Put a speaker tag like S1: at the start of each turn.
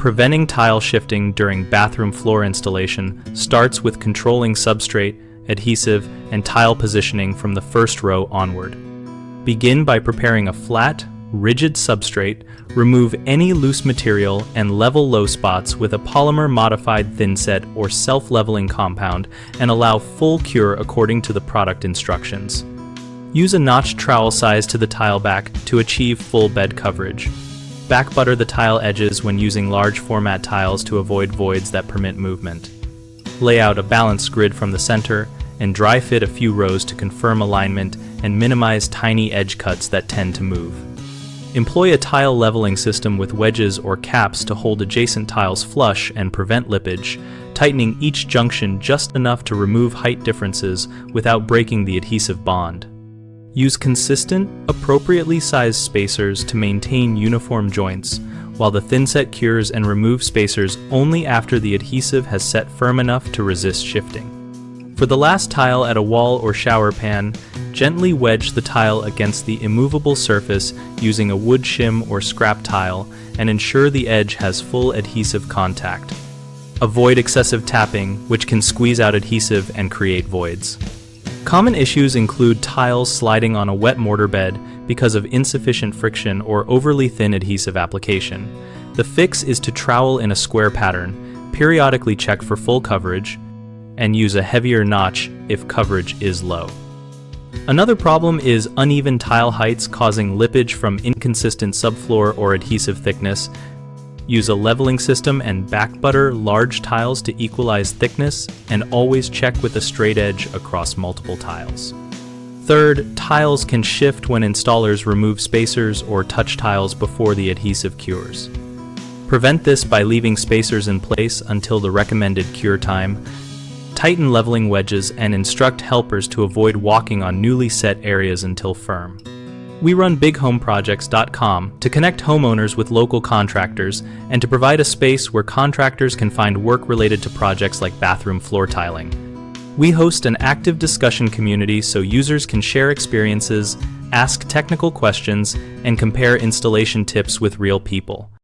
S1: Preventing tile shifting during bathroom floor installation starts with controlling substrate, adhesive, and tile positioning from the first row onward. Begin by preparing a flat, rigid substrate, remove any loose material, and level low spots with a polymer-modified thinset or self-leveling compound, and allow full cure according to the product instructions. Use a notched trowel size to the tile back to achieve full bed coverage. Back butter the tile edges when using large format tiles to avoid voids that permit movement. Lay out a balanced grid from the center and dry fit a few rows to confirm alignment and minimize tiny edge cuts that tend to move. Employ a tile leveling system with wedges or caps to hold adjacent tiles flush and prevent lippage, tightening each junction just enough to remove height differences without breaking the adhesive bond. Use consistent, appropriately sized spacers to maintain uniform joints, while the thinset cures and removes spacers only after the adhesive has set firm enough to resist shifting. For the last tile at a wall or shower pan, gently wedge the tile against the immovable surface using a wood shim or scrap tile and ensure the edge has full adhesive contact. Avoid excessive tapping, which can squeeze out adhesive and create voids. Common issues include tiles sliding on a wet mortar bed because of insufficient friction or overly thin adhesive application. The fix is to trowel in a square pattern, periodically check for full coverage, and use a heavier notch if coverage is low. Another problem is uneven tile heights causing lippage from inconsistent subfloor or adhesive thickness. Use a leveling system and back butter large tiles to equalize thickness, and always check with a straight edge across multiple tiles. Third, tiles can shift when installers remove spacers or touch tiles before the adhesive cures. Prevent this by leaving spacers in place until the recommended cure time. Tighten leveling wedges and instruct helpers to avoid walking on newly set areas until firm. We run bighomeprojects.com to connect homeowners with local contractors and to provide a space where contractors can find work related to projects like bathroom floor tiling. We host an active discussion community so users can share experiences, ask technical questions, and compare installation tips with real people.